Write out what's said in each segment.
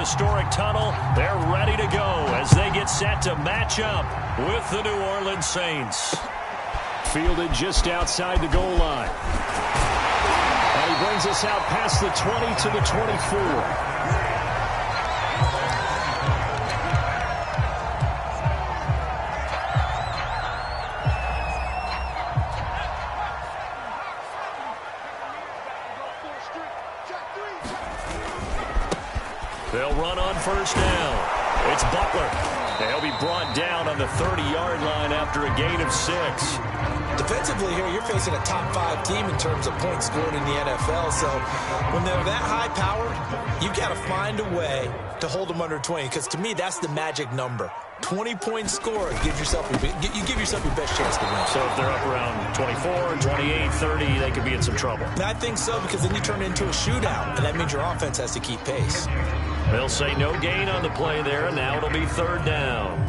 historic tunnel. They're ready to go as they get set to match up with the New Orleans Saints. Fielded just outside the goal line. And he brings us out past the 20 to the 24. They'll run on first down. It's Butler. They'll be brought down on the 30-yard line after a gain of 6. Defensively here, you're facing a top-5 team in terms of points scored in the NFL. So when they're that high-powered, you've got to find a way to hold them under 20. Because to me, that's the magic number. 20-point score gives yourself you give yourself your best chance to win. So if they're up around 24, 28, 30, they could be in some trouble. And I think so, because then you turn it into a shootout, and that means your offense has to keep pace. They'll say no gain on the play there, and now it'll be third down.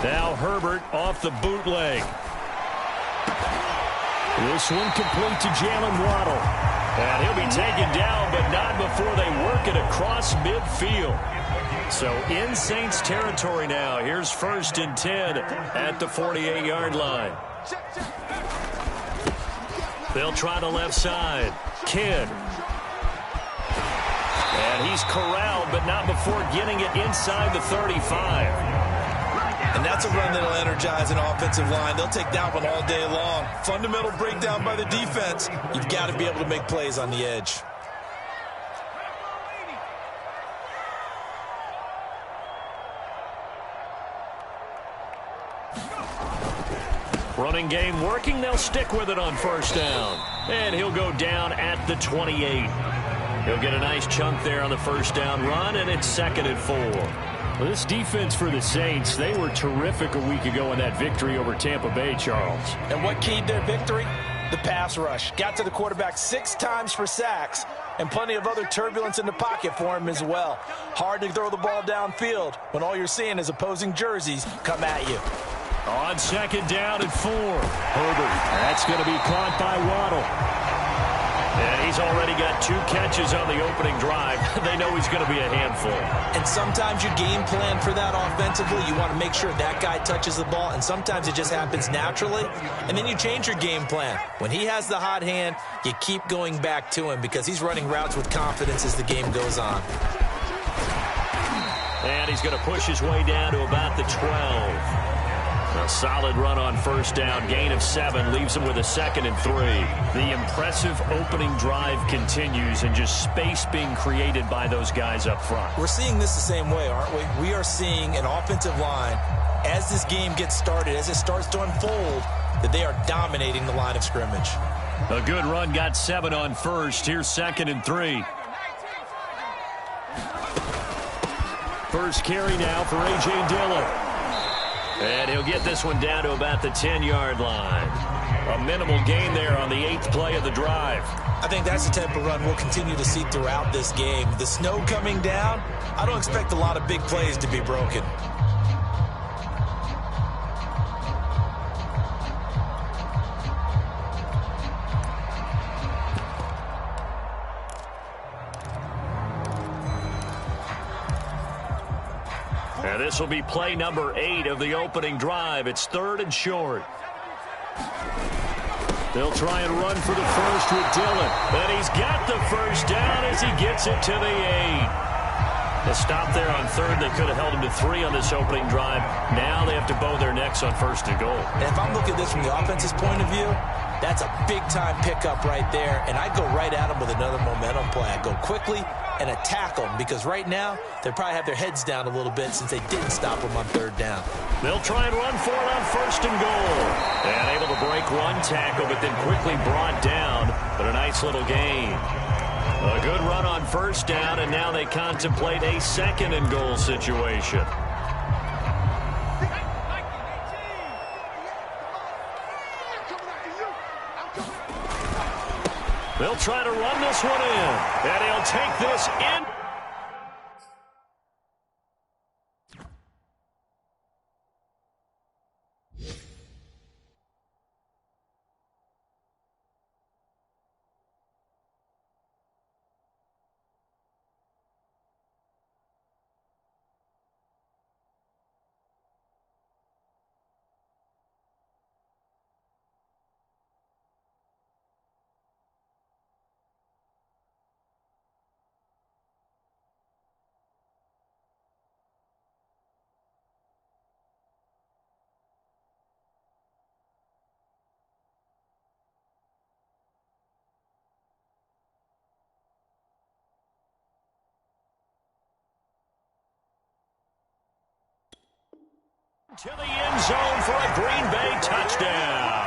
Now Herbert off the bootleg. This one complete to Jalen Waddle. And he'll be taken down, but not before they work it across midfield. So in Saints territory now. Here's 1st and 10 at the 48-yard line. They'll try the left side. Kidd. And he's corralled, but not before getting it inside the 35. And that's a run that'll energize an offensive line. They'll take that one all day long. Fundamental breakdown by the defense. You've got to be able to make plays on the edge. Running game working. They'll stick with it on first down. And he'll go down at the 28. He'll get a nice chunk there on the first down run, and it's 2nd and 4. Well, this defense for the Saints, they were terrific a week ago in that victory over Tampa Bay, Charles. And what keyed their victory? The pass rush. Got to the quarterback 6 times for sacks, and plenty of other turbulence in the pocket for him as well. Hard to throw the ball downfield when all you're seeing is opposing jerseys come at you. On 2nd down and 4. Herbert. That's going to be caught by Waddle. And he's already got 2 catches on the opening drive. They know he's going to be a handful. And sometimes you game plan for that offensively. You want to make sure that guy touches the ball, and sometimes it just happens naturally. And then you change your game plan. When he has the hot hand, you keep going back to him because he's running routes with confidence as the game goes on. And he's going to push his way down to about the 12. A solid run on first down. Gain of 7 leaves him with a 2nd and 3. The impressive opening drive continues, and just space being created by those guys up front. We're seeing this the same way, aren't we? We are seeing an offensive line, as this game gets started, as it starts to unfold, that they are dominating the line of scrimmage. A good run got 7 on first. Here's 2nd and 3. First carry now for A.J. Dillon. And he'll get this one down to about the 10-yard line. A minimal gain there on the 8th play of the drive. I think that's the type of run we'll continue to see throughout this game. The snow coming down, I don't expect a lot of big plays to be broken. And this will be play number 8 of the opening drive. It's 3rd and short. They'll try and run for the first with Dillon. But he's got the first down as he gets it to the 8. The stop there on 3rd. They could have held him to 3 on this opening drive. Now they have to bow their necks on 1st and goal. And if I'm looking at this from the offense's point of view, that's a big-time pickup right there. And I go right at him with another momentum play. I go quickly and attack them, because right now they probably have their heads down a little bit since they didn't stop them on 3rd down. They'll try and run for it on 1st and goal. And able to break one tackle, but then quickly brought down. But a nice little gain. A good run on 1st down, and now they contemplate a 2nd and goal situation. They'll try to run this one in. And he'll take this in. To the end zone for a Green Bay touchdown.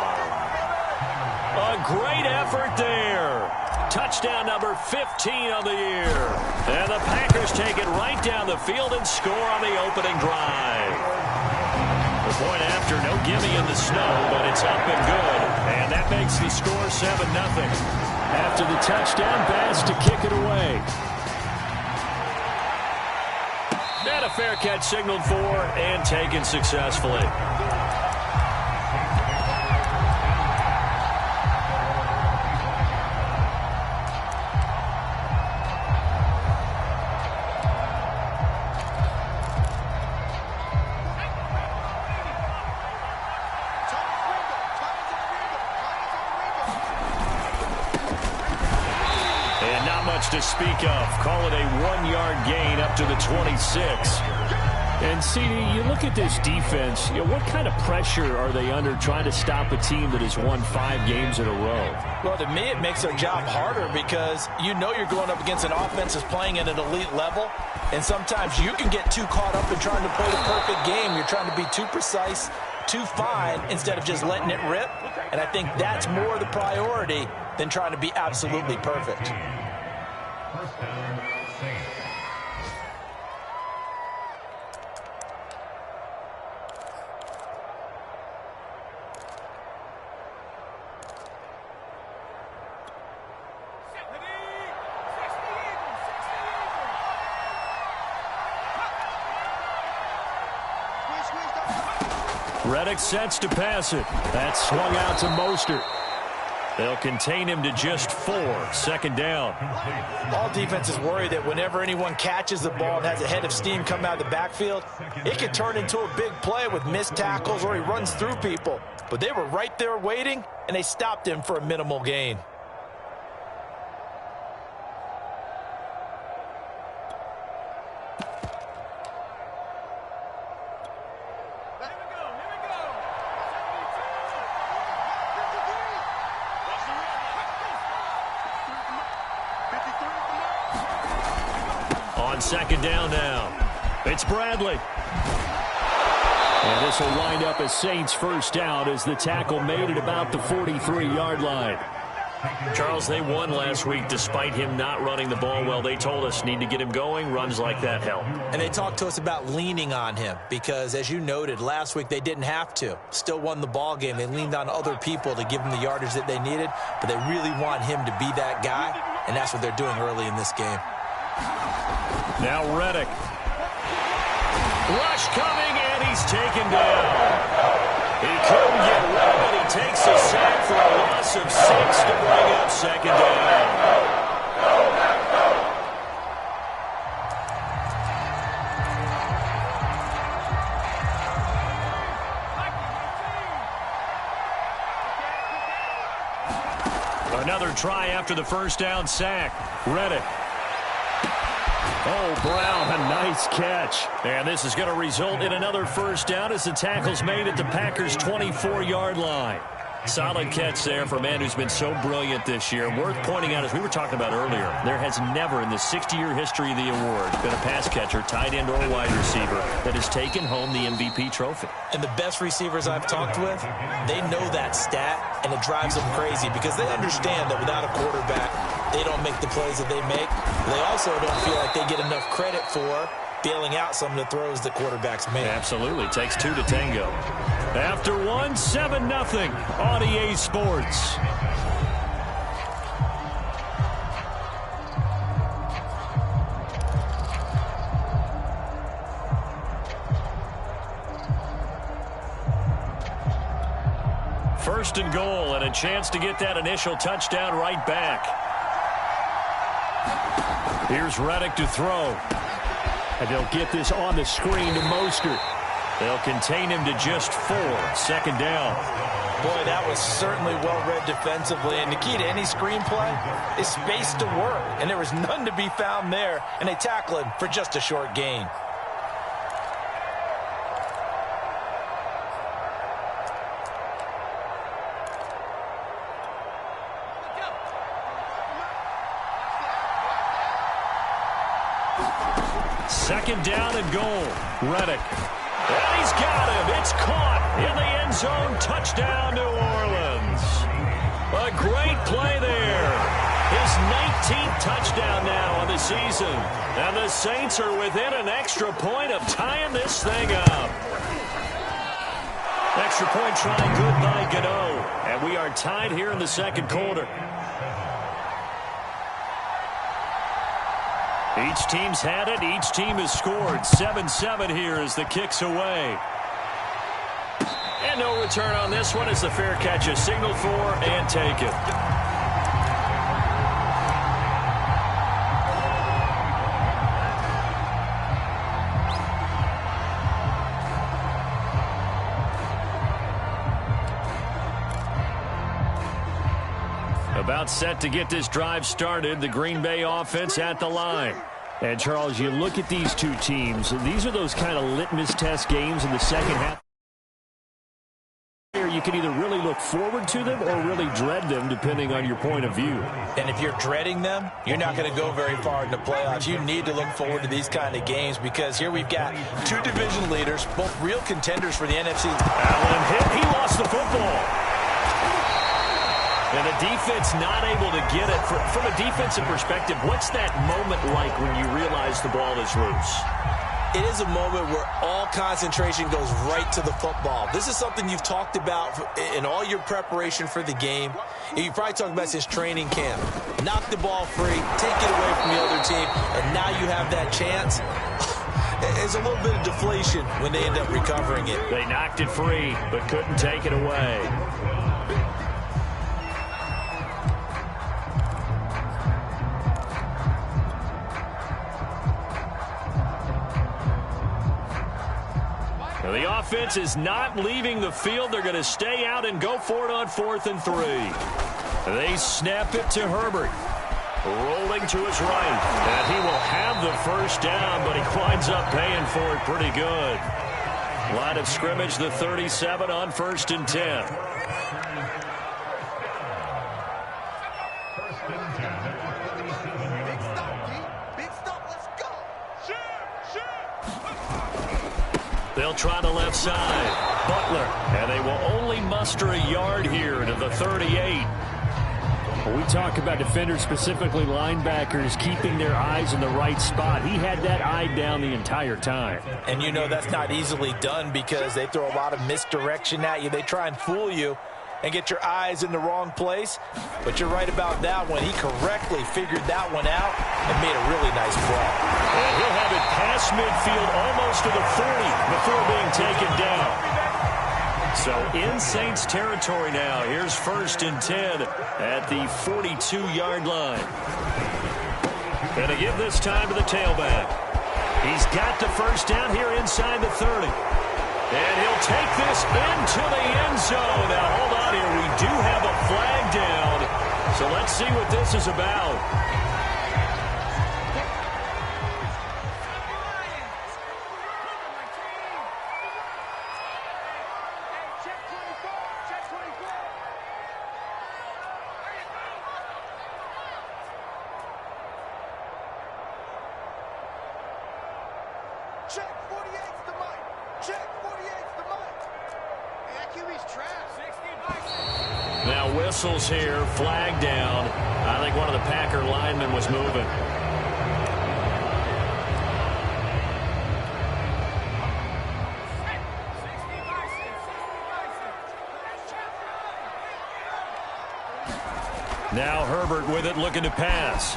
A great effort there. Touchdown number 15 on the year. And the Packers take it right down the field and score on the opening drive. The point after, no gimme in the snow, but it's up and good. And that makes the score 7-0. After the touchdown, Bass to kick it away. And a fair catch signaled for and taken successfully. And not much to speak of. Call it a 1-yard gain up to the 26. And, CD, you look at this defense, what kind of pressure are they under trying to stop a team that has won 5 games in a row? Well, to me, it makes their job harder because you know you're going up against an offense that's playing at an elite level, and sometimes you can get too caught up in trying to play the perfect game. You're trying to be too precise, too fine, instead of just letting it rip. And I think that's more the priority than trying to be absolutely perfect. Reddick sets to pass it. That's swung out to Mostert. They'll contain him to just 4. Second down. All defenses worry that whenever anyone catches the ball and has a head of steam come out of the backfield, it could turn into a big play with missed tackles or he runs through people. But they were right there waiting, and they stopped him for a minimal gain. Second down now. It's Bradley. And this will wind up a Saints first down as the tackle made at about the 43-yard line. Charles, they won last week despite him not running the ball well. They told us need to get him going. Runs like that help. And they talked to us about leaning on him because, as you noted, last week they didn't have to. Still won the ball game. They leaned on other people to give them the yardage that they needed, but they really want him to be that guy, and that's what they're doing early in this game. Now Reddick. Rush coming, and he's taken down. He couldn't get rid of it. He takes a sack for a loss of 6 to bring up second down. Another try after the first down sack. Reddick. Oh, Brown, a nice catch. And this is going to result in another first down as the tackle's made at the Packers' 24-yard line. Solid catch there for a man who's been so brilliant this year. Worth pointing out, as we were talking about earlier, there has never in the 60-year history of the award been a pass catcher, tight end, or wide receiver that has taken home the MVP trophy. And the best receivers I've talked with, they know that stat, and it drives them crazy because they understand that without a quarterback, they don't make the plays that they make. They also don't feel like they get enough credit for bailing out some of the throws the quarterbacks make. Absolutely. Takes 2 to tango. After 1, 7-0 on EA Sports. First and goal, and a chance to get that initial touchdown right back. Here's Reddick to throw. And they'll get this on the screen to Mostert. They'll contain him to just 4. Second down. Boy, that was certainly well-read defensively. And the key to any screenplay is space to work. And there was none to be found there. And they tackle him for just a short gain. Second down and goal. Reddick. And he's got him. It's caught in the end zone. Touchdown, New Orleans. A great play there. His 19th touchdown now on the season. And the Saints are within an extra point of tying this thing up. Extra point trying good by Gano. And we are tied here in the second quarter. Each team's had it. Each team has scored. 7-7 here as the kick's away. And no return on this one as the fair catch is signaled for and taken. About set to get this drive started. The Green Bay offense at the line. And, Charles, you look at these two teams. These are those kind of litmus test games in the second half. You can either really look forward to them or really dread them, depending on your point of view. And if you're dreading them, you're not going to go very far in the playoffs. You need to look forward to these kind of games because here we've got two division leaders, both real contenders for the NFC. Allen hit. He lost the football. And the defense not able to get it. From a defensive perspective, what's that moment like when you realize the ball is loose? It is a moment where all concentration goes right to the football. This is something you've talked about in all your preparation for the game. And you probably talked about since training camp. Knock the ball free, take it away from the other team, and now you have that chance. It's a little bit of deflation when they end up recovering it. They knocked it free, but couldn't take it away. The offense is not leaving the field. They're going to stay out and go for it on 4th and 3. They snap it to Herbert. Rolling to his right. And he will have the first down, but he winds up paying for it pretty good. Line of scrimmage, the 37 on 1st and 10. They'll try the left side. Butler. And they will only muster a yard here to the 38. When we talk about defenders, specifically linebackers, keeping their eyes in the right spot, he had that eye down the entire time. And you know that's not easily done because they throw a lot of misdirection at you. They try and fool you and get your eyes in the wrong place. But you're right about that one. He correctly figured that one out and made a really nice play. And he'll have it past midfield almost to the 40 before being taken down. So in Saints territory now. Here's 1st and 10 at the 42-yard line. Going to give this time to the tailback. He's got the first down here inside the 30. And he'll take this into the end zone. Now, hold on here. We do have a flag down. So let's see what this is about. Check 48's the mic. Check 48's the mic. That QB's trapped. 60. Now whistles here, flag down. I think one of the Packer linemen was moving. Now Herbert with it, looking to pass.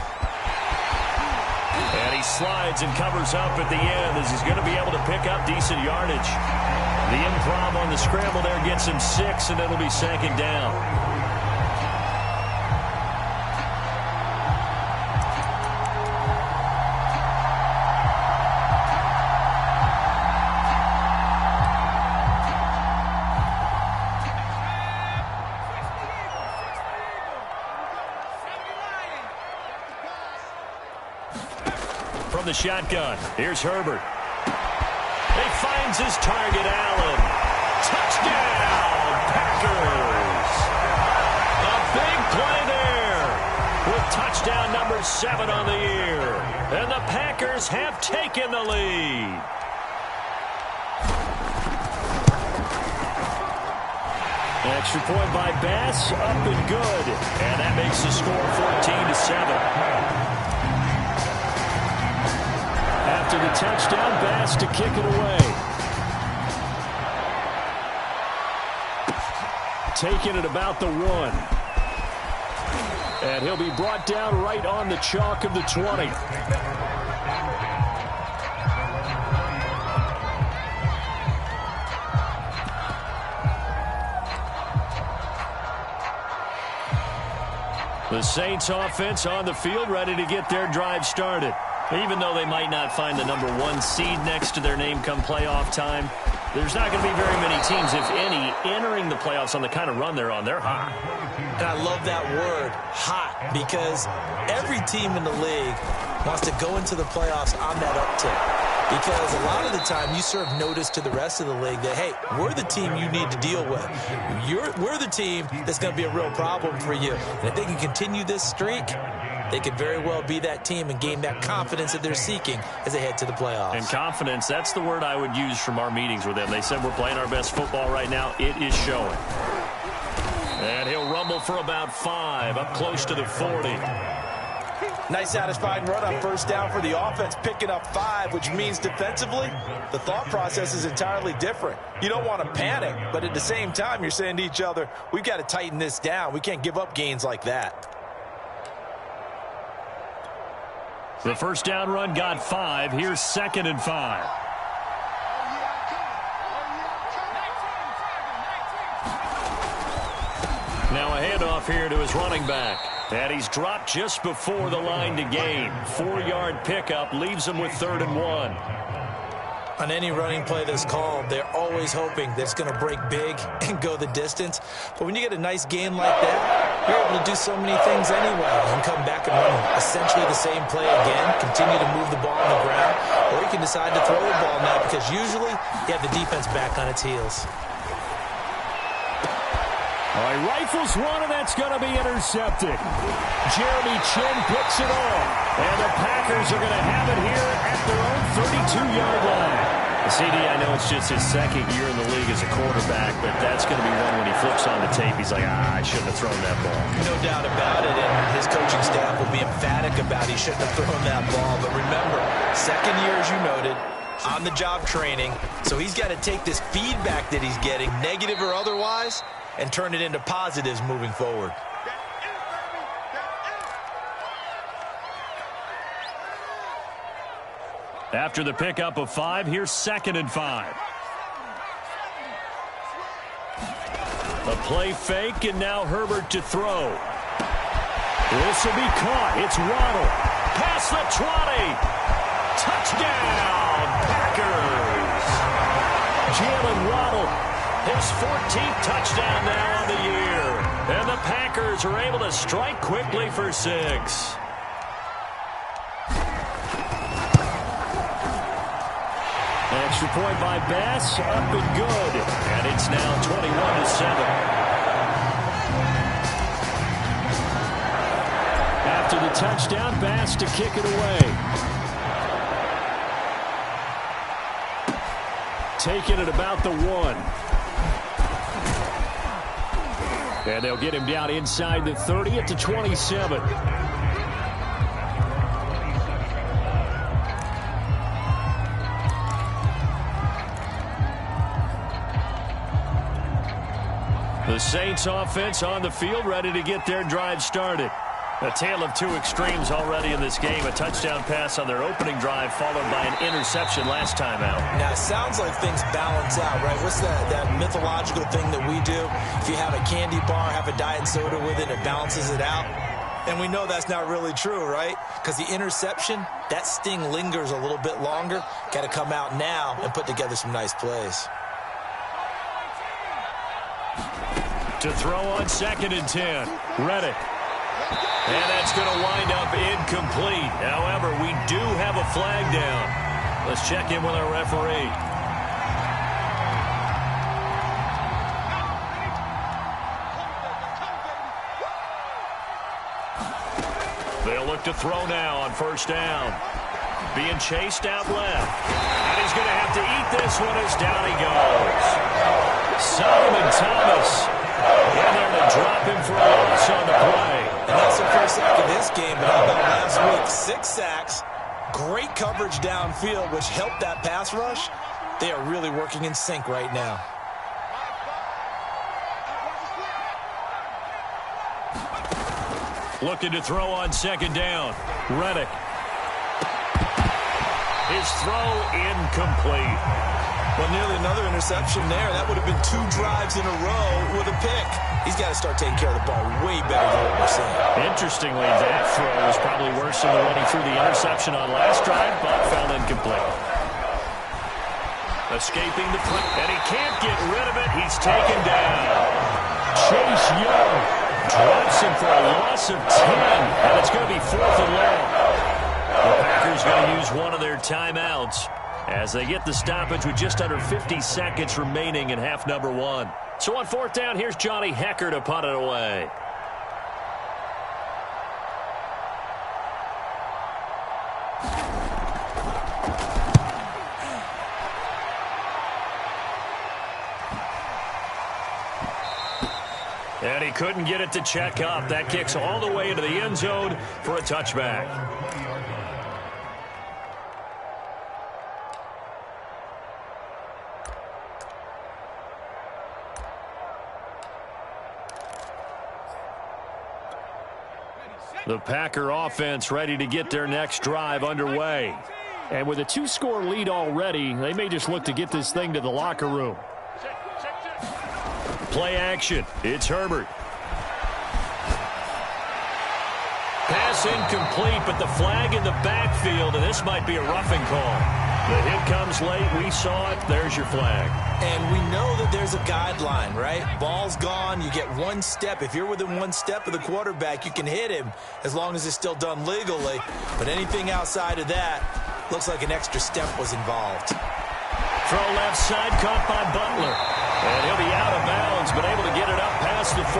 And he slides and covers up at the end as he's going to be able to pick up decent yardage. The improv on the scramble there gets him 6, and it'll be second down. From the shotgun, here's Herbert. He finds his target, Allen. Touchdown, Packers! A big play there with touchdown number 7 on the year. And the Packers have taken the lead. Extra point by Bass, up and good. And that makes the score 14-7. After the touchdown, Bass to kick it away. Taking it about the 1. And he'll be brought down right on the chalk of the 20. The Saints offense on the field, ready to get their drive started. Even though they might not find the number 1 seed next to their name come playoff time, there's not going to be very many teams, if any, entering the playoffs on the kind of run they're on. They're hot. And I love that word, hot, because every team in the league wants to go into the playoffs on that uptick. Because a lot of the time you serve notice to the rest of the league that, hey, we're the team you need to deal with. We're the team that's going to be a real problem for you. And if they can continue this streak, they could very well be that team and gain that confidence that they're seeking as they head to the playoffs. And confidence, that's the word I would use from our meetings with them. They said we're playing our best football right now. It is showing. And he'll rumble for about 5, up close to the 40. Nice satisfying run on first down for the offense, picking up 5, which means defensively, the thought process is entirely different. You don't want to panic, but at the same time, you're saying to each other, we've got to tighten this down. We can't give up gains like that. The first down run got 5. Here's 2nd and 5. Now a handoff here to his running back. And he's dropped just before the line to gain. 4-yard pickup leaves him with 3rd and 1. On any running play that's called, they're always hoping that it's going to break big and go the distance. But when you get a nice gain like that, you're able to do so many things anyway and come back and run essentially the same play again, continue to move the ball on the ground, or you can decide to throw the ball now because usually you have the defense back on its heels. All right, rifles one, and that's going to be intercepted. Jeremy Chin picks it off, and the Packers are going to have it here at their own 32-yard line. CD, I know it's just his 2nd year in the league as a quarterback, but that's going to be one when he flips on the tape. He's like, I shouldn't have thrown that ball. No doubt about it, and his coaching staff will be emphatic about he shouldn't have thrown that ball. But remember, 2nd year, as you noted, on-the-job training, so he's got to take this feedback that he's getting, negative or otherwise, and turn it into positives moving forward. After the pickup of 5, here's 2nd and 5. A play fake, and now Herbert to throw. This will be caught. It's Waddle. Past the 20. Touchdown, Packers. Jalen Waddle. His 14th touchdown now on the year. And the Packers are able to strike quickly for 6. Extra point by Bass, up and good. And it's now 21-7. After the touchdown, Bass to kick it away. Taking it about the 1. And they'll get him down inside the 30 at the 27. The Saints offense on the field, ready to get their drive started. A tale of two extremes already in this game. A touchdown pass on their opening drive followed by an interception last time out. Now, it sounds like things balance out, right? What's that mythological thing that we do? If you have a candy bar, have a diet soda with it, it balances it out. And we know that's not really true, right? Because the interception, that sting lingers a little bit longer. Got to come out now and put together some nice plays. To throw on 2nd and 10. Reddick. And that's going to wind up incomplete. However, we do have a flag down. Let's check in with our referee. They'll look to throw now on 1st down. Being chased out left. And he's going to have to eat this one as down he goes. Solomon Thomas in there to drop him for a loss on the play. And that's the first sack of this game, but how about last week? 6 sacks, great coverage downfield, which helped that pass rush. They are really working in sync right now. Looking to throw on 2nd down. Reddick. His throw incomplete. Well, nearly another interception there. That would have been 2 drives in a row with a pick. He's got to start taking care of the ball way better than what we're seeing. Interestingly, that throw was probably worse than the one he threw the interception on last drive, but fell incomplete. Escaping the play, and he can't get rid of it. He's taken down. Chase Young drops him for a loss of 10, and it's going to be 4th and long. The Packers going to use one of their timeouts as they get the stoppage with just under 50 seconds remaining in half number 1. So on 4th down, here's Johnny Hekker to punt it away. And he couldn't get it to check up. That kicks all the way into the end zone for a touchback. The Packer offense ready to get their next drive underway. And with a 2-score lead already, they may just look to get this thing to the locker room. Play action. It's Herbert. Pass incomplete, but the flag in the backfield, and this might be a roughing call. The hit comes late. We saw it. There's your flag. And we know that there's a guideline, right? Ball's gone. You get 1 step. If you're within 1 step of the quarterback, you can hit him as long as it's still done legally. But anything outside of that looks like an extra step was involved. Throw left side, caught by Butler. And he'll be out of bounds, but able to get it up past the 45.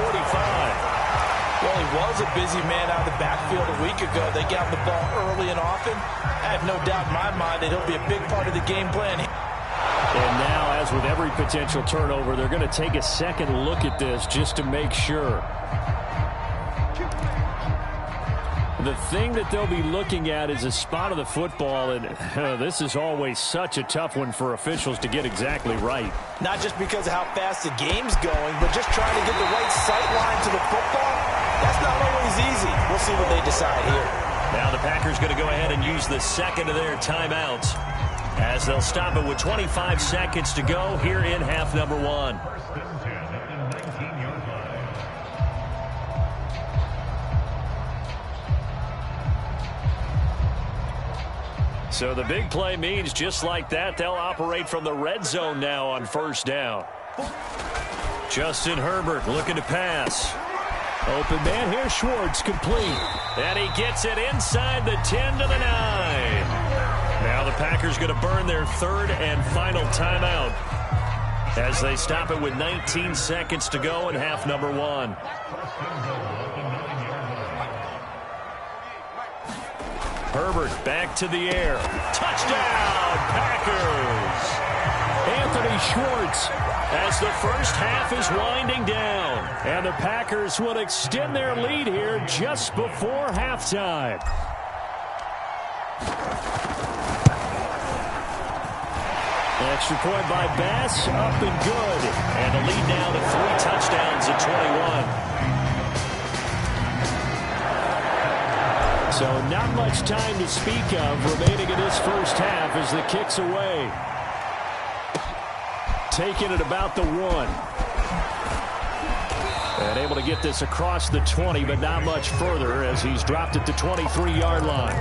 Well, he was a busy man out of the backfield a week ago. They got the ball early and often. I have no doubt in my mind that he'll be a big part of the game plan. And now, as with every potential turnover, they're going to take a second look at this just to make sure. The thing that they'll be looking at is a spot of the football, and this is always such a tough one for officials to get exactly right. Not just because of how fast the game's going, but just trying to get the right sight line to the football. That's not always easy. We'll see what they decide here. Now the Packers going to go ahead and use the second of their timeouts as they'll stop it with 25 seconds to go here in half number 1. So the big play means just like that, they'll operate from the red zone now on 1st down. Justin Herbert looking to pass. Open man here, Schwartz, complete. And he gets it inside the 10 to the 9. Now the Packers going to burn their 3rd and final timeout as they stop it with 19 seconds to go in half number 1. Herbert back to the air. Touchdown, Packers! Anthony Schwartz. As the first half is winding down. And the Packers will extend their lead here just before halftime. Extra point by Bass, up and good. And the lead now to 3 touchdowns at 21. So not much time to speak of remaining in this first half as the kick's away. Taking it about the 1. And able to get this across the 20, but not much further as he's dropped at the 23-yard line.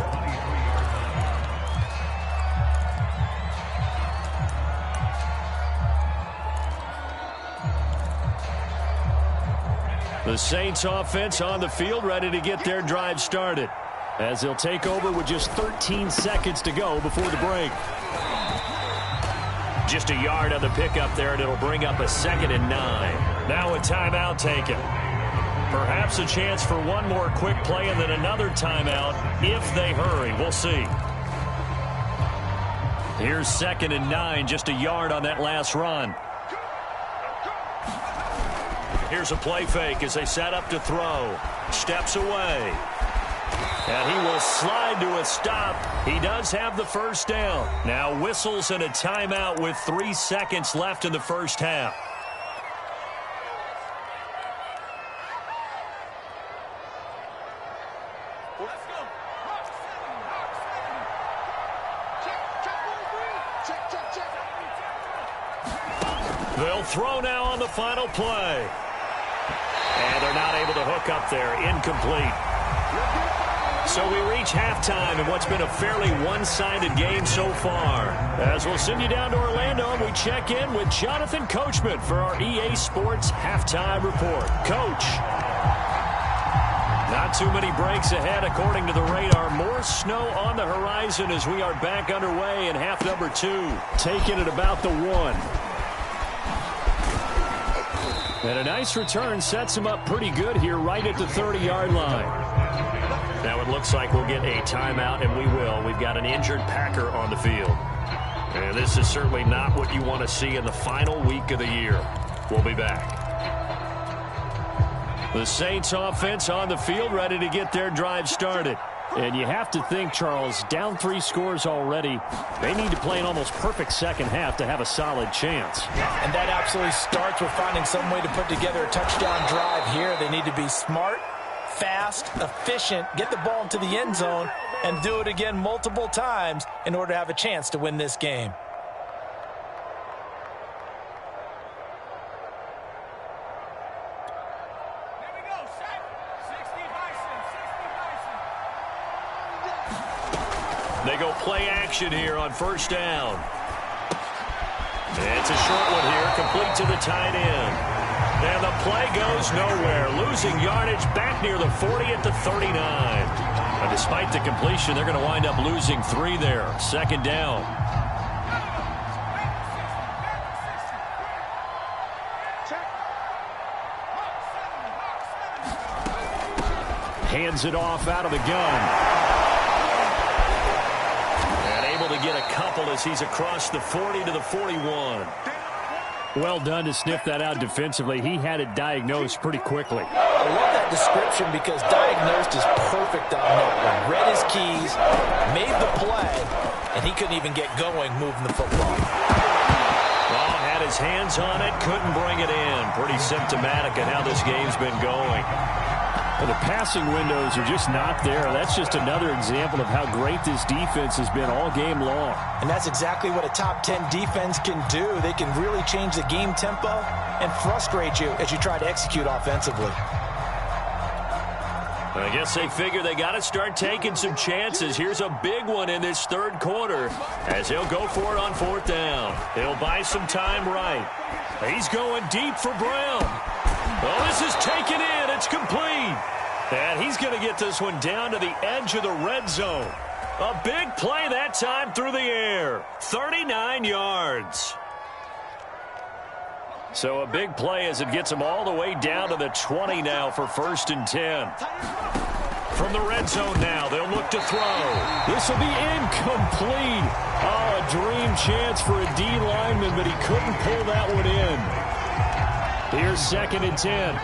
The Saints offense on the field, ready to get their drive started, as they'll take over with just 13 seconds to go before the break. Just a yard on the pickup there, and it'll bring up a 2nd and 9. Now a timeout taken. Perhaps a chance for one more quick play and then another timeout if they hurry. We'll see. Here's 2nd and 9, just a yard on that last run. Here's a play fake as they set up to throw. Steps away. And he will slide to a stop. He does have the first down. Now whistles and a timeout with 3 seconds left in the first half. Let's go. Check. They'll throw now on the final play. And they're not able to hook up there. Incomplete. So we reach halftime in what's been a fairly one-sided game so far. As we'll send you down to Orlando, and we check in with Jonathan Coachman for our EA Sports Halftime Report. Coach. Not too many breaks ahead according to the radar. More snow on the horizon as we are back underway in half number 2. Taking it about the 1. And a nice return sets him up pretty good here right at the 30-yard line. Now it looks like we'll get a timeout, and we will. We've got an injured Packer on the field. And this is certainly not what you want to see in the final week of the year. We'll be back. The Saints offense on the field, ready to get their drive started. And you have to think, Charles, down 3 scores already. They need to play an almost perfect second half to have a solid chance. And that absolutely starts with finding some way to put together a touchdown drive here. They need to be smart, fast, efficient, get the ball into the end zone, and do it again multiple times in order to have a chance to win this game. They go play action here on first down. It's a short one here, complete to the tight end. And the play goes nowhere, losing yardage back near the 40 at the 39. And despite the completion, they're going to wind up losing 3 there. 2nd down. Hands it off out of the gun. To get a couple as he's across the 40 to the 41. Well done to sniff that out defensively. He had it diagnosed pretty quickly. I love that description because diagnosed is perfect on that one. Read his keys, made the play, and he couldn't even get going moving the football. Oh, had his hands on it, couldn't bring it in. Pretty symptomatic of how this game's been going. Well, the passing windows are just not there. That's just another example of how great this defense has been all game long. And that's exactly what a top 10 defense can do. They can really change the game tempo and frustrate you as you try to execute offensively. I guess they figure they got to start taking some chances. Here's a big one in this 3rd quarter as he'll go for it on 4th down. He'll buy some time right. He's going deep for Brown. Oh, this is taken in. It's complete. And he's going to get this one down to the edge of the red zone. A big play that time through the air. 39 yards. So a big play as it gets him all the way down to the 20 now for 1st and 10. From the red zone now, they'll look to throw. This will be incomplete. Oh, a dream chance for a D lineman, but he couldn't pull that one in. Here's 2nd and 10.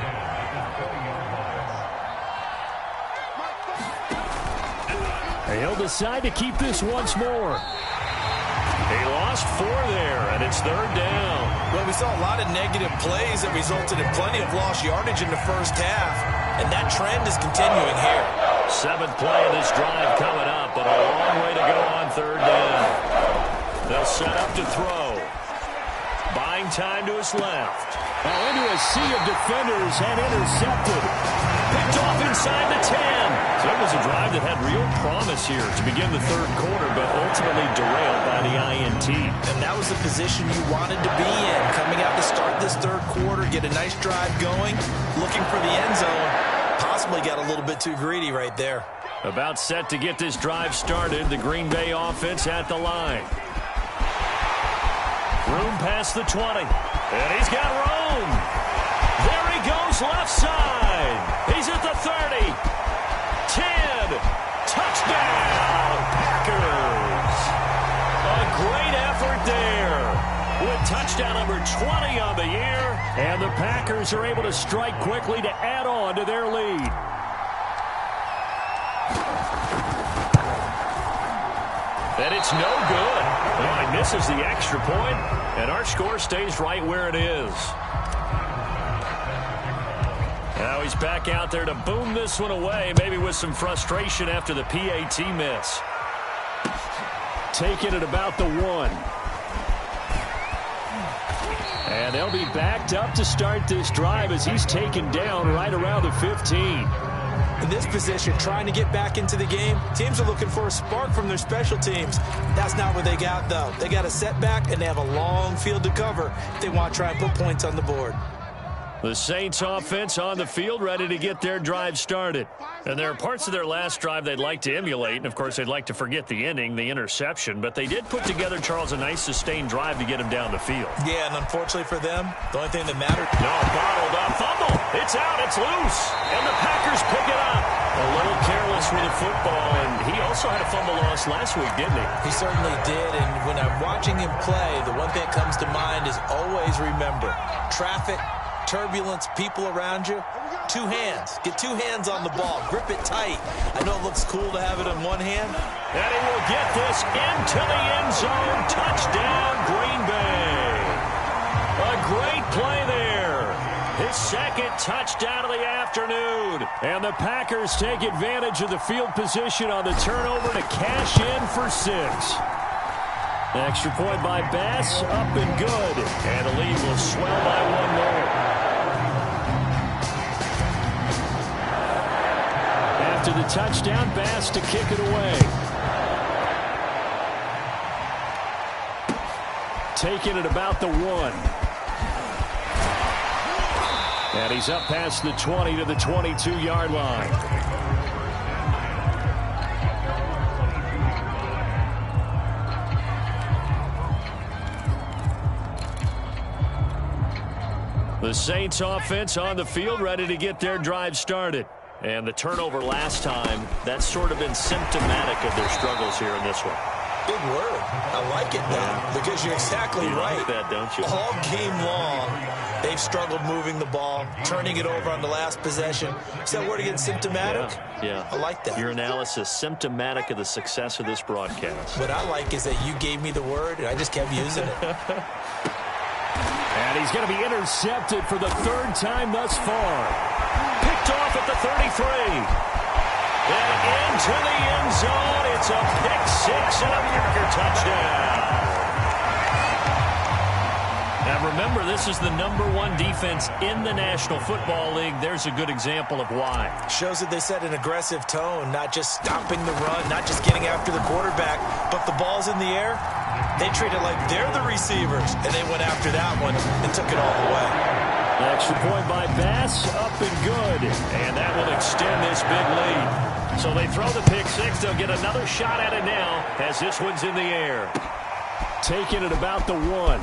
He'll decide to keep this once more. He lost 4 there, and it's 3rd down. Well, we saw a lot of negative plays that resulted in plenty of lost yardage in the first half, and that trend is continuing here. Seventh play of this drive coming up, but a long way to go on third down. They'll set up to throw. Buying time to his left. Now into a sea of defenders and intercepted. Picked off inside the 10. So it was a drive that had real promise here to begin the third quarter, but ultimately derailed by the INT. And that was the position you wanted to be in. Coming out to start this third quarter, get a nice drive going, looking for the end zone. Possibly got a little bit too greedy right there. About set to get this drive started. The Green Bay offense at the line. Room past the 20. And he's got room. There he goes left side. He's at the 30. 10. Touchdown, Packers. A great effort there. With touchdown number 20 on the year. And the Packers are able to strike quickly to add on to their lead. And it's no good. Well, he misses the extra point, and our score stays right where it is. Now he's back out there to boom this one away, maybe with some frustration after the PAT miss. Taking it about the 1. And they'll be backed up to start this drive as he's taken down right around the 15. In this position, trying to get back into the game, teams are looking for a spark from their special teams. That's not what they got, though. They got a setback, and they have a long field to cover if they want to try and put points on the board. The Saints offense on the field, ready to get their drive started. And there are parts of their last drive they'd like to emulate. And, of course, they'd like to forget the ending, the interception. But they did put together, Charles, a nice sustained drive to get him down the field. Yeah, and unfortunately for them, the only thing that mattered. No, bottled up. Fumble. It's out. It's loose. And the Packers pick it up. A little careless with the football. And he also had a fumble loss last week, didn't he? He certainly did. And when I'm watching him play, the one thing that comes to mind is always remember, traffic, turbulence, people around you, 2 hands. Get 2 hands on the ball. Grip it tight. I know it looks cool to have it in one hand. And he will get this into the end zone. Touchdown, Green Bay. A great play there. His second touchdown of the afternoon. And the Packers take advantage of the field position on the turnover to cash in for 6. Extra point by Bass, up and good. And the lead will swell by 1 more. After the touchdown, Bass to kick it away. Taking it about the 1. And he's up past the 20 to the 22-yard line. The Saints offense on the field, ready to get their drive started. And the turnover last time, that's sort of been symptomatic of their struggles here in this one. Big word. I like it now because you're exactly right. You like that, don't you? All game long, they've struggled moving the ball, turning it over on the last possession. Is that word again, symptomatic? Yeah. I like that. Your analysis, symptomatic of the success of this broadcast. What I like is that you gave me the word, and I just kept using it. And he's going to be intercepted for the 3rd time thus far. Picked off at the 33. And into the end zone. It's a pick 6 and a Packer touchdown. Now remember, this is the #1 defense in the National Football League. There's a good example of why. Shows that they set an aggressive tone, not just stopping the run, not just getting after the quarterback, but the ball's in the air. They treat it like they're the receivers, and they went after that one and took it all the way. Extra point by Bass, up and good. And that will extend this big lead. So they throw the pick 6. They'll get another shot at it now as this one's in the air. Taking it about the 1.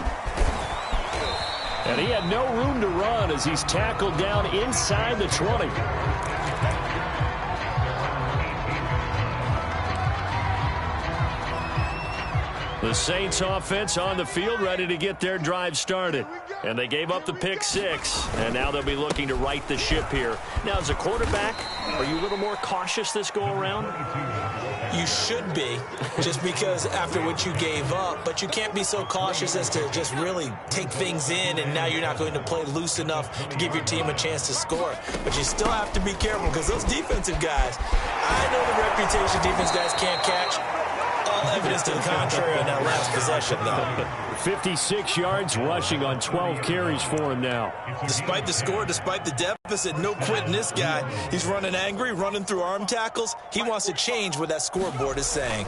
And he had no room to run as he's tackled down inside the 20. The Saints offense on the field, ready to get their drive started. And they gave up the pick 6, and now they'll be looking to right the ship here. Now, as a quarterback, are you a little more cautious this go-around? You should be, just because after what you gave up. But you can't be so cautious as to just really take things in, and now you're not going to play loose enough to give your team a chance to score. But you still have to be careful, because those defensive guys, I know the reputation defense guys can't catch. All evidence to the contrary on that last possession, though. 56 yards rushing on 12 carries for him now. Despite the score, despite the deficit, no quitting this guy. He's running angry, running through arm tackles. He wants to change what that scoreboard is saying.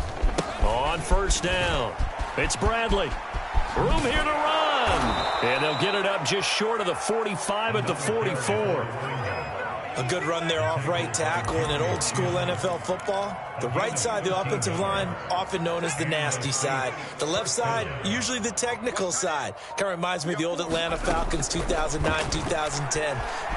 On first down, it's Bradley. Room here to run. And they'll get it up just short of the 45 at the 44. A good run there off right tackle in an old school NFL football. The right side of the offensive line, often known as the nasty side. The left side, usually the technical side. Kind of reminds me of the old Atlanta Falcons 2009-2010.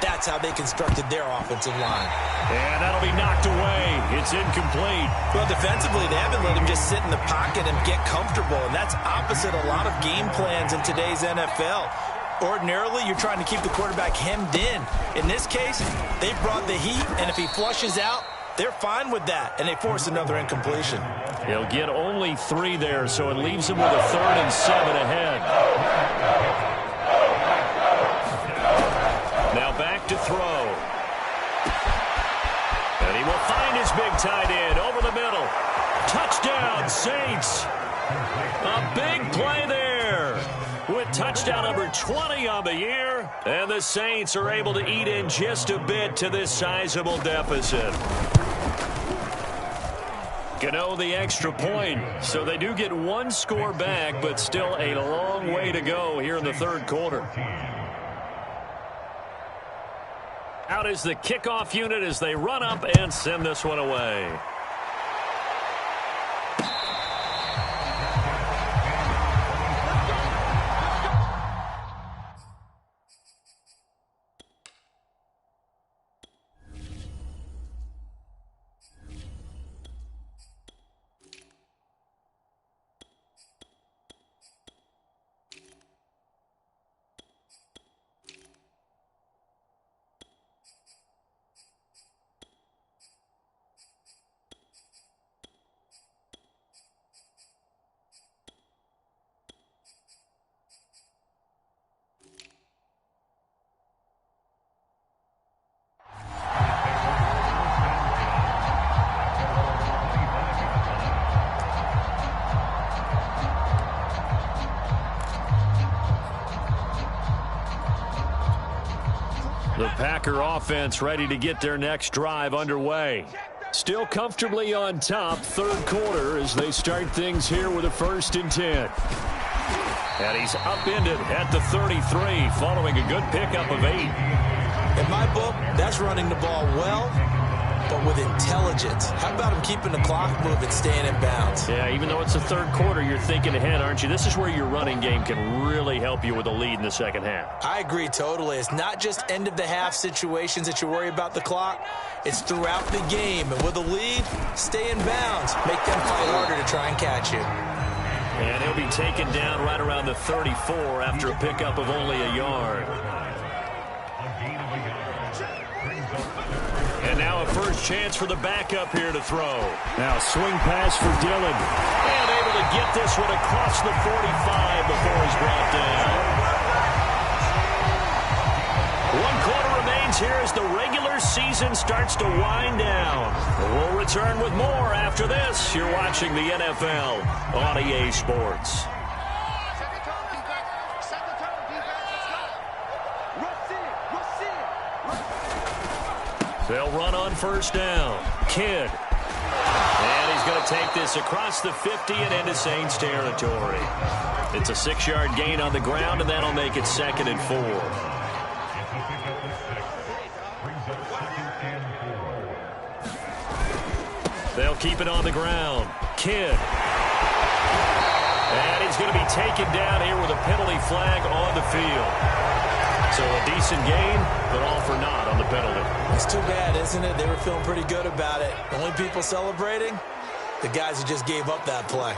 That's how they constructed their offensive line. And that'll be knocked away. It's incomplete. Well, defensively, they haven't let him just sit in the pocket and get comfortable. And that's opposite a lot of game plans in today's NFL. Ordinarily, you're trying to keep the quarterback hemmed in. In this case, they brought the heat, and if he flushes out, they're fine with that, and they force another incompletion. He'll get only 3 there, so it leaves him with a 3rd and 7 ahead. Now back to throw. And he will find his big tight end over the middle. Touchdown, Saints. A big play there. With touchdown number 20 on the year, and the Saints are able to eat in just a bit to this sizable deficit. Gano the extra point, so they do get 1 score back, but still a long way to go here in the 3rd quarter. Out is the kickoff unit as they run up and send this one away. The Packer offense ready to get their next drive underway. Still comfortably on top, 3rd quarter as they start things here with a 1st and 10. And he's upended at the 33 following a good pickup of 8. In my book, that's running the ball well, but with intelligence. How about him keeping the clock moving, staying in bounds? Yeah, even though it's the 3rd quarter, you're thinking ahead, aren't you? This is where your running game can really help you with a lead in the 2nd half. I agree totally. It's not just end-of-the-half situations that you worry about the clock. It's throughout the game. And with a lead, stay in bounds. Make them fight harder to try and catch you. And he'll be taken down right around the 34 after a pickup of only a yard. And now a first chance for the backup here to throw. Now swing pass for Dillon. And able to get this one across the 45 before he's brought down. 1 quarter remains here as the regular season starts to wind down. We'll return with more after this. You're watching the NFL on EA Sports. They'll run on first down. Kidd. And he's going to take this across the 50 and into Saints territory. It's a 6-yard gain on the ground, and that'll make it 2nd and 4. They'll keep it on the ground. Kidd. And he's going to be taken down here with a penalty flag on the field. So a decent gain, but all for naught on the penalty. It's too bad, isn't it? They were feeling pretty good about it. The only people celebrating, the guys who just gave up that play.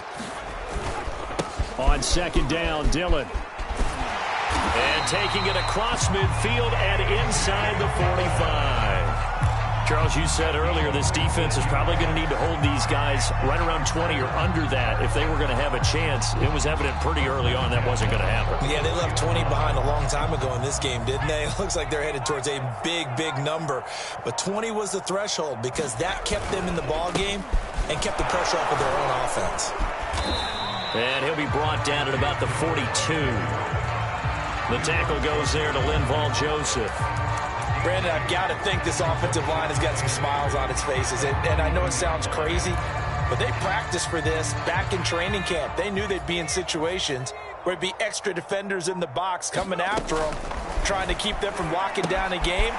On 2nd down, Dillon. And taking it across midfield and inside the 45. Charles, you said earlier this defense is probably going to need to hold these guys right around 20 or under that if they were going to have a chance. It was evident pretty early on that wasn't going to happen. Yeah, they left 20 behind a long time ago in this game, didn't they? It looks like they're headed towards a big, big number. But 20 was the threshold because that kept them in the ball game and kept the pressure off of their own offense. And he'll be brought down at about the 42. The tackle goes there to Linval Joseph. Brandon, I've got to think this offensive line has got some smiles on its faces. And I know it sounds crazy, but they practiced for this back in training camp. They knew they'd be in situations where it'd be extra defenders in the box coming after them, trying to keep them from locking down a game.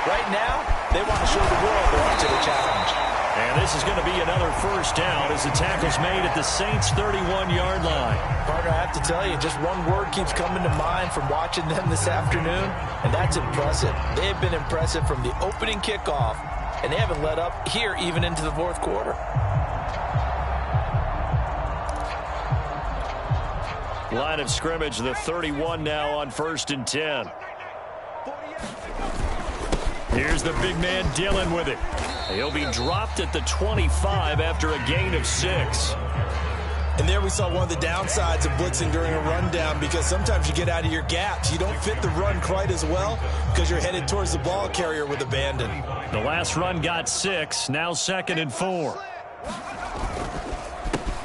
Right now, they want to show the world they're up to the challenge. And this is going to be another first down as the tackle's made at the Saints' 31-yard line. Partner, I have to tell you, just one word keeps coming to mind from watching them this afternoon, and that's impressive. They have been impressive from the opening kickoff, and they haven't let up here even into the fourth quarter. Line of scrimmage, the 31 now on 1st and 10. Here's the big man Dillon with it. He'll be dropped at the 25 after a gain of 6. And there we saw one of the downsides of blitzing during a rundown, because sometimes you get out of your gaps. You don't fit the run quite as well because you're headed towards the ball carrier with abandon. The last run got 6. Now 2nd and 4.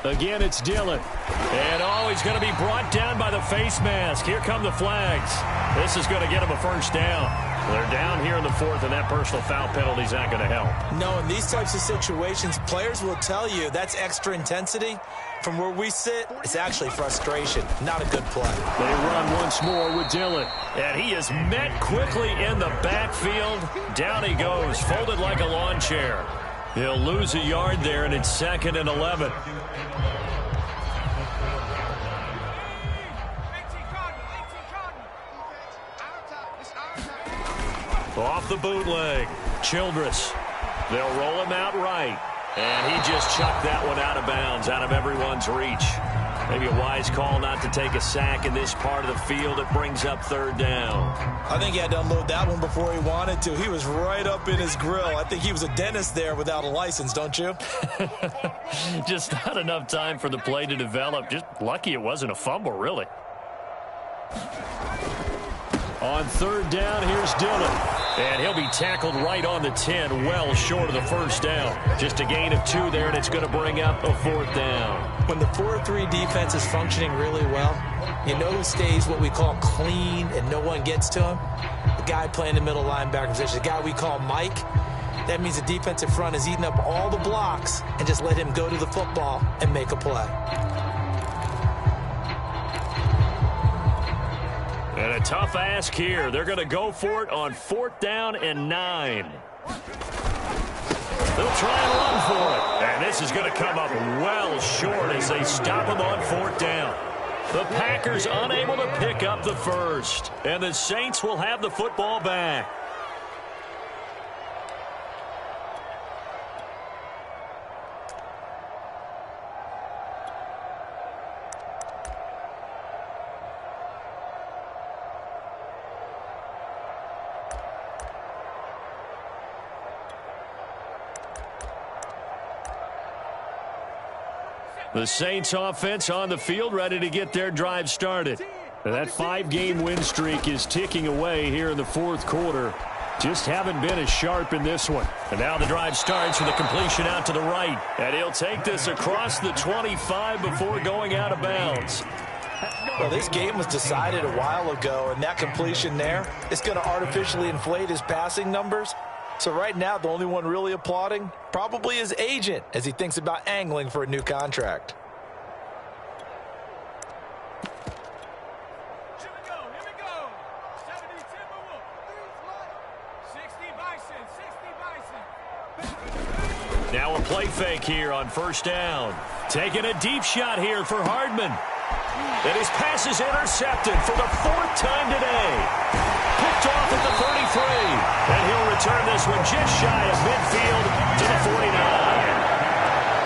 Again, it's Dillon. And he's going to be brought down by the face mask. Here come the flags. This is going to get him a first down. They're down here in the 4th, and that personal foul penalty is not going to help. No, in these types of situations, players will tell you that's extra intensity. From where we sit, it's actually frustration, not a good play. They run once more with Dillon, and he is met quickly in the backfield. Down he goes, folded like a lawn chair. He'll lose a yard there, and it's 2nd and 11. Off the bootleg, Childress. They'll roll him out right. And he just chucked that one out of bounds, out of everyone's reach. Maybe a wise call not to take a sack in this part of the field. It brings up 3rd down. I think he had to unload that one before he wanted to. He was right up in his grill. I think he was a dentist there without a license, don't you? Just not enough time for the play to develop. Just lucky it wasn't a fumble, really. On 3rd down, here's Dillon. And he'll be tackled right on the 10, well short of the first down. Just a gain of 2 there, and it's going to bring up a 4th down. When the 4-3 defense is functioning really well, you know who stays what we call clean and no one gets to him? The guy playing the middle linebacker position, the guy we call Mike. That means the defensive front is eating up all the blocks and just let him go to the football and make a play. And a tough ask here. They're going to go for it on 4th down and 9. They'll try and run for it. And this is going to come up well short as they stop him on 4th down. The Packers unable to pick up the first. And the Saints will have the football back. The Saints offense on the field, ready to get their drive started. And that 5-game win streak is ticking away here in the 4th quarter. Just haven't been as sharp in this one. And now the drive starts with a completion out to the right. And he'll take this across the 25 before going out of bounds. Well, this game was decided a while ago, and that completion there is going to artificially inflate his passing numbers. So right now, the only one really applauding probably his agent as he thinks about angling for a new contract. Here we go. 70 Timberwolves. 60 Bison. Now a play fake here on 1st down. Taking a deep shot here for Hardman. And his pass is intercepted for the 4th time today. Picked off at the 33. And he'll return this one just shy of midfield to the 49.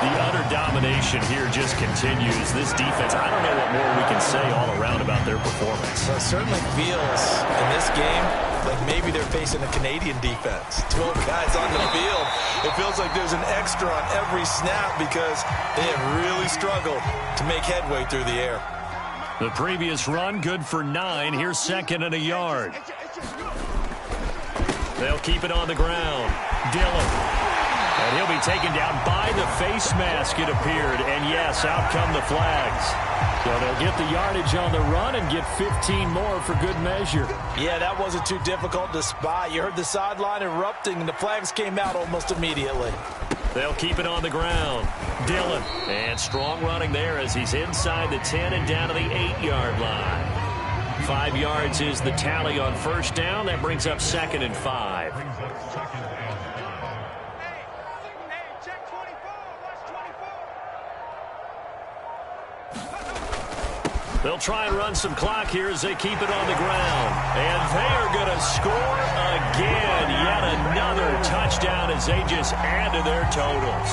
The utter domination here just continues. This defense, I don't know what more we can say all around about their performance. So it certainly feels in this game like maybe they're facing a Canadian defense. 12 guys on the field. It feels like there's an extra on every snap because they have really struggled to make headway through the air. The previous run, good for 9. Here's 2nd and a yard. They'll keep it on the ground. Dillon. And he'll be taken down by the face mask, it appeared. And yes, out come the flags. So they'll get the yardage on the run and get 15 more for good measure. Yeah, that wasn't too difficult to spot. You heard the sideline erupting, and the flags came out almost immediately. They'll keep it on the ground. Dillon. And strong running there as he's inside the 10 and down to the 8-yard line. 5 yards is the tally on first down. That brings up 2nd and 5. Check 24. Watch 24. They'll try and run some clock here as they keep it on the ground. And they are going to score again. Yet another touchdown as they just add to their totals.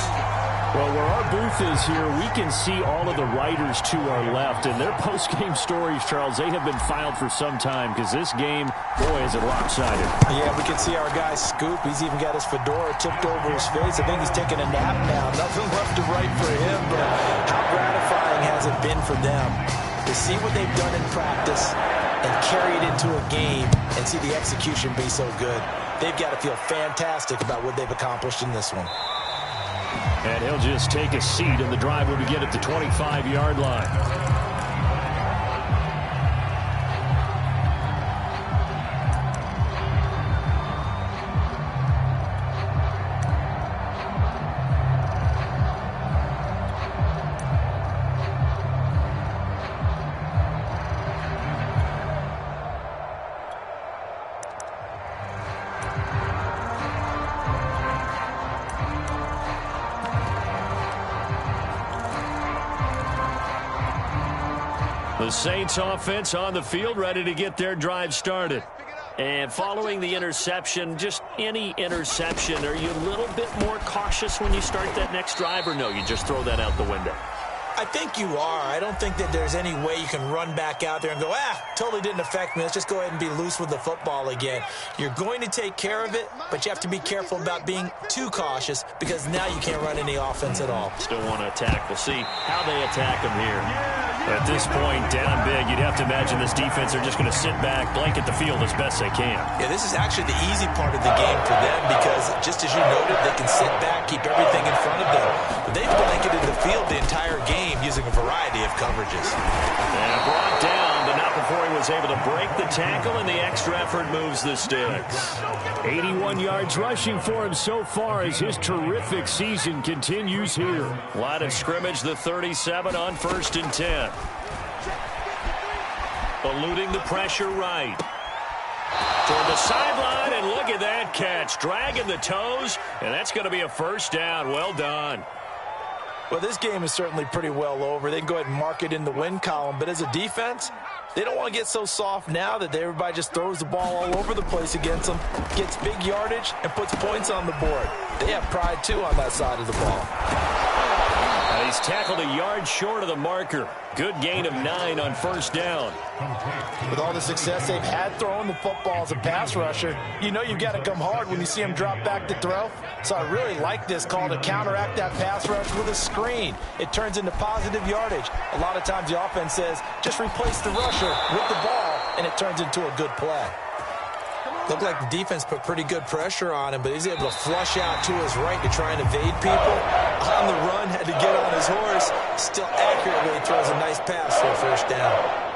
Well, where our booth is here, we can see all of the writers to our left. And their post-game stories, Charles, they have been filed for some time because this game, boy, is it lopsided. Yeah, we can see our guy Scoop. He's even got his fedora tipped over his face. I think he's taking a nap now. Nothing left to write for him, but how gratifying has it been for them to see what they've done in practice and carry it into a game and see the execution be so good. They've got to feel fantastic about what they've accomplished in this one. And he'll just take a seat, and the drive will begin at the 25-yard line. The Saints offense on the field, ready to get their drive started. And following the interception, just any interception, are you a little bit more cautious when you start that next drive, or no, you just throw that out the window? I think you are. I don't think that there's any way you can run back out there and go, totally didn't affect me. Let's just go ahead and be loose with the football again. You're going to take care of it, but you have to be careful about being too cautious because now you can't run any offense at all. Still want to attack. We'll see how they attack them here. At this point, down big, you'd have to imagine this defense are just going to sit back, blanket the field as best they can. Yeah, this is actually the easy part of the game for them because, just as you noted, they can sit back, keep everything in front of them. But they've blanketed the field the entire game using a variety of coverages. And brought down, but not before he was able to break the tackle, and the extra effort moves the sticks. 81 yards rushing for him so far as his terrific season continues here. Line of scrimmage, the 37 on 1st and 10. Eluding the pressure right. Toward the sideline, and look at that catch. Dragging the toes, and that's going to be a first down. Well done. Well, this game is certainly pretty well over. They can go ahead and mark it in the win column, but as a defense, they don't want to get so soft now that everybody just throws the ball all over the place against them, gets big yardage, and puts points on the board. They have pride, too, on that side of the ball. He's tackled a yard short of the marker. Good gain of 9 on 1st down. With all the success they've had throwing the football as a pass rusher, you know you've got to come hard when you see him drop back to throw. So I really like this call to counteract that pass rush with a screen. It turns into positive yardage. A lot of times the offense says, just replace the rusher with the ball, and it turns into a good play. Looked like the defense put pretty good pressure on him, but he's able to flush out to his right to try and evade people. On the run, had to get on his horse. Still accurately throws a nice pass for a first down.